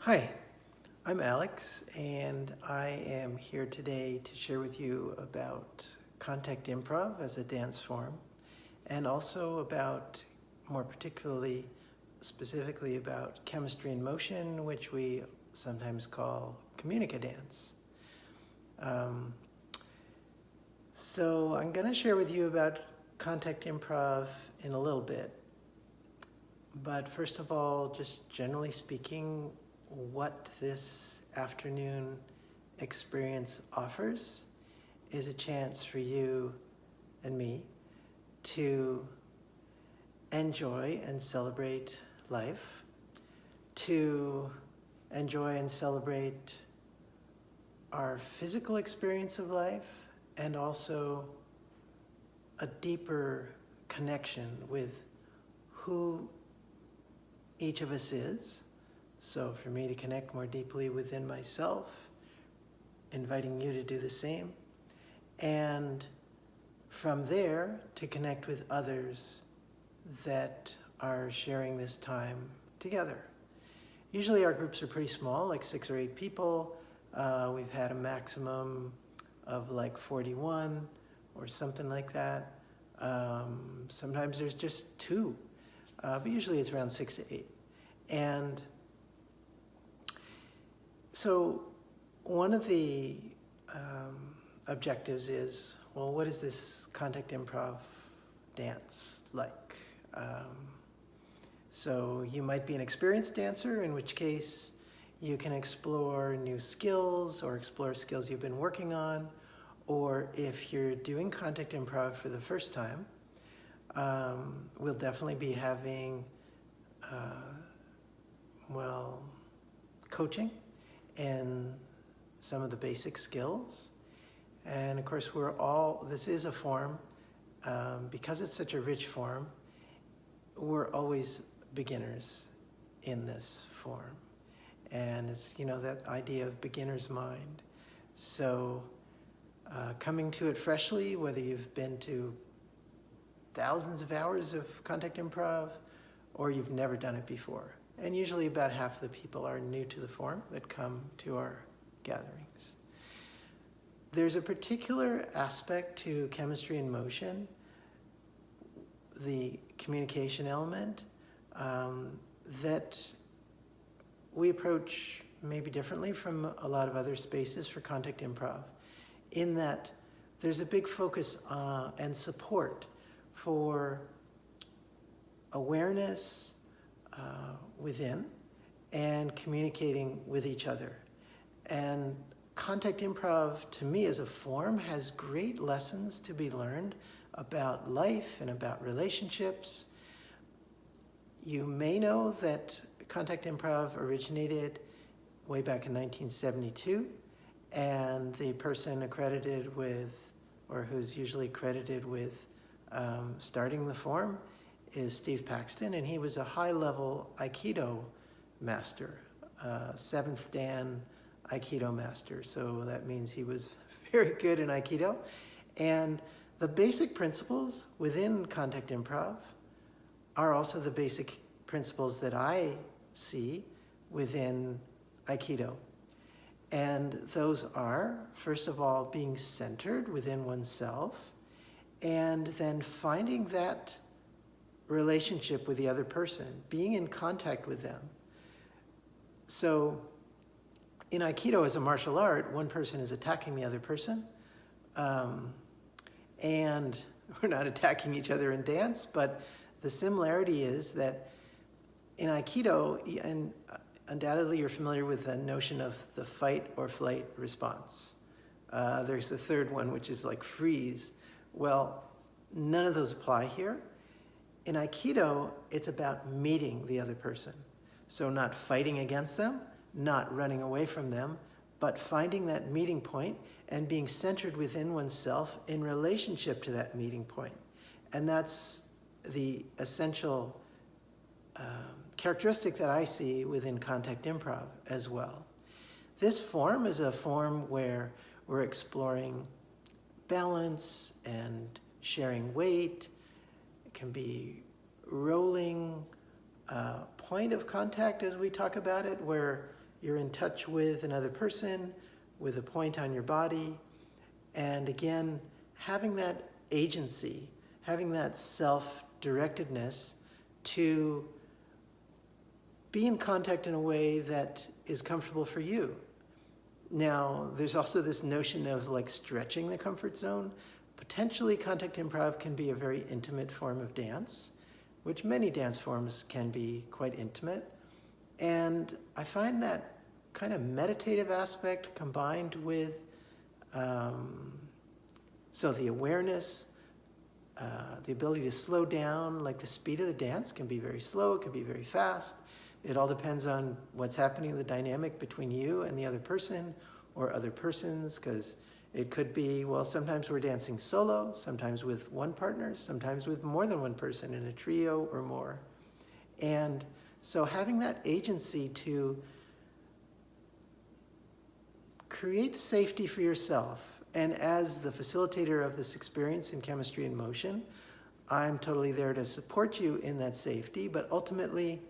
Hi, I'm Alex, and I am here today to share with you about contact improv as a dance form, and also about, more particularly, specifically about chemistry in motion, which we sometimes call communica-dance. So I'm going to share with you about contact improv in a little bit. But first of all, just generally speaking, what this afternoon experience offers is a chance for you and me to enjoy and celebrate life, to enjoy and celebrate our physical experience of life, and also a deeper connection with who each of us is. So for me to connect more deeply within myself, inviting you to do the same, and from there to connect with others that are sharing this time together. Usually our groups are pretty small, like 6 or 8 people. We've had a maximum of like 41 or something like that. Sometimes there's just 2, but usually it's around 6 to 8. And so one of the objectives is, well, what is this contact improv dance like? So you might be an experienced dancer, in which case you can explore new skills or explore skills you've been working on. Or if you're doing contact improv for the first time, we'll definitely be having, coaching in some of the basic skills. And of course, this is a form, because it's such a rich form, we're always beginners in this form. And it's, that idea of beginner's mind. So coming to it freshly, whether you've been to thousands of hours of contact improv or you've never done it before. And usually about half the people are new to the form that come to our gatherings. There's a particular aspect to chemistry in motion, the communication element, that we approach maybe differently from a lot of other spaces for contact improv, in that there's a big focus and support for awareness within and communicating with each other. And contact improv, to me as a form, has great lessons to be learned about life and about relationships. You may know that contact improv originated way back in 1972, and the person accredited with, or who's usually credited with starting the form, is Steve Paxton, and he was a high-level Aikido master, 7th Dan Aikido master. So that means he was very good in Aikido. And the basic principles within contact improv are also the basic principles that I see within Aikido. And those are, first of all, being centered within oneself, and then finding that relationship with the other person, being in contact with them. So in Aikido, as a martial art, one person is attacking the other person. And we're not attacking each other in dance, but the similarity is that in Aikido, and undoubtedly you're familiar with the notion of the fight or flight response. There's a third one, which is like freeze. Well, none of those apply here. In Aikido, it's about meeting the other person. So not fighting against them, not running away from them, but finding that meeting point and being centered within oneself in relationship to that meeting point. And that's the essential characteristic that I see within contact improv as well. This form is a form where we're exploring balance and sharing weight. It can be rolling point of contact, as we talk about it, where you're in touch with another person, with a point on your body. And again, having that agency, having that self-directedness to be in contact in a way that is comfortable for you. Now, there's also this notion of like stretching the comfort zone. Potentially, contact improv can be a very intimate form of dance, which many dance forms can be quite intimate. And I find that kind of meditative aspect combined with so the awareness, the ability to slow down, like the speed of the dance can be very slow, it can be very fast. It all depends on what's happening, the dynamic between you and the other person or other persons, because it could be, well, sometimes we're dancing solo, sometimes with one partner, sometimes with more than one person in a trio or more. And so having that agency to create safety for yourself, and as the facilitator of this experience in Chemistry in Motion, I'm totally there to support you in that safety, but ultimately,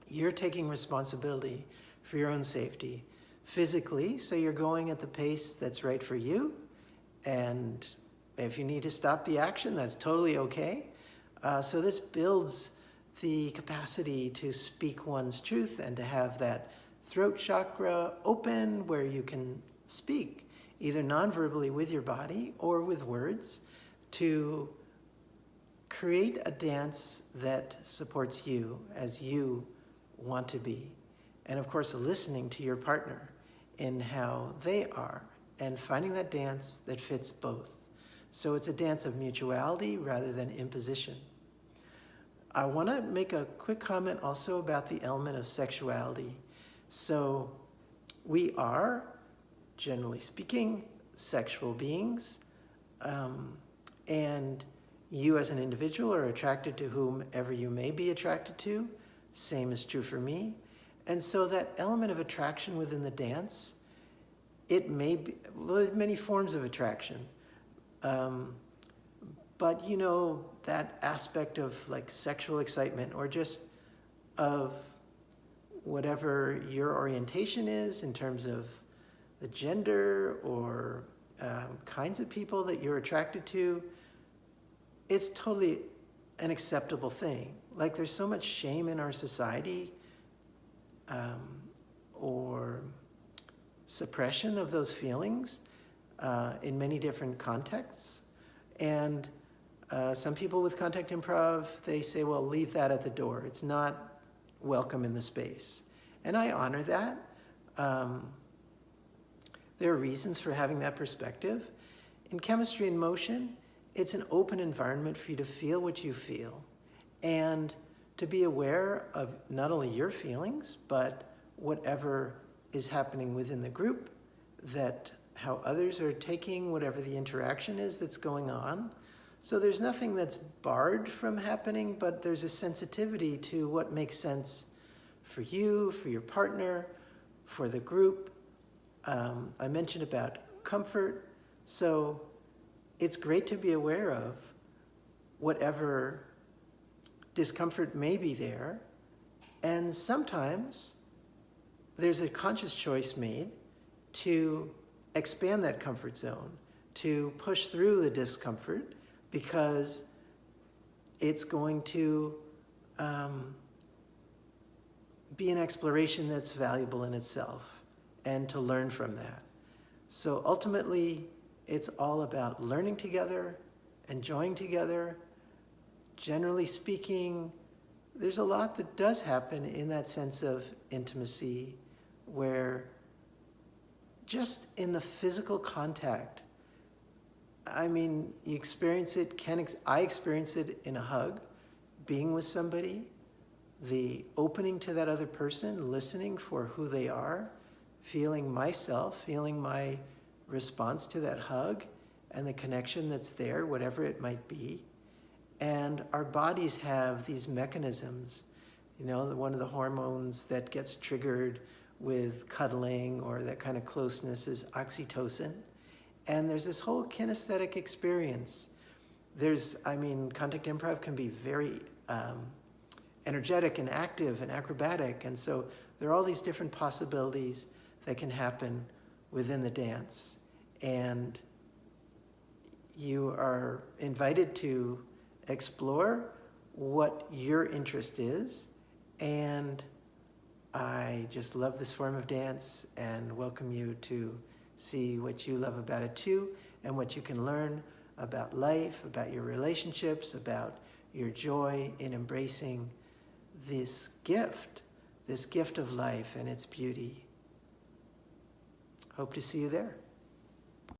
you're taking responsibility for your own safety physically, so you're going at the pace that's right for you, and if you need to stop the action, that's totally okay. So this builds the capacity to speak one's truth and to have that throat chakra open where you can speak, either non-verbally with your body or with words, to create a dance that supports you as you want to be. And of course, listening to your partner in how they are and finding that dance that fits both. So it's a dance of mutuality rather than imposition. I want to make a quick comment also about the element of sexuality. So we are, generally speaking, sexual beings, and you as an individual are attracted to whomever you may be attracted to. Same is true for me. And so that element of attraction within the dance, it may be, well, there are many forms of attraction. But you know, that aspect of like sexual excitement or just of whatever your orientation is in terms of the gender or kinds of people that you're attracted to, it's totally an acceptable thing. Like there's so much shame in our society or suppression of those feelings in many different contexts. And some people with contact improv, they say, well, leave that at the door. It's not welcome in the space. And I honor that. There are reasons for having that perspective. In Chemistry in Motion, it's an open environment for you to feel what you feel and to be aware of not only your feelings, but whatever is happening within the group, that how others are taking whatever the interaction is that's going on. So there's nothing that's barred from happening, but there's a sensitivity to what makes sense for you, for your partner, for the group. I mentioned about comfort. So it's great to be aware of whatever discomfort may be there. And sometimes there's a conscious choice made to expand that comfort zone, to push through the discomfort, because it's going to be an exploration that's valuable in itself, and to learn from that. So ultimately, it's all about learning together, enjoying together. Generally speaking, there's a lot that does happen in that sense of intimacy, where just in the physical contact, I mean, you experience it, I experience it in a hug, being with somebody, the opening to that other person, listening for who they are, feeling myself, feeling my response to that hug and the connection that's there, whatever it might be. And our bodies have these mechanisms. You know, one of the hormones that gets triggered with cuddling or that kind of closeness is oxytocin. And there's this whole kinesthetic experience. Contact improv can be very energetic and active and acrobatic. And so there are all these different possibilities that can happen within the dance. And you are invited to explore what your interest is. And I just love this form of dance and welcome you to see what you love about it too, and what you can learn about life, about your relationships, about your joy in embracing this gift of life and its beauty. Hope to see you there.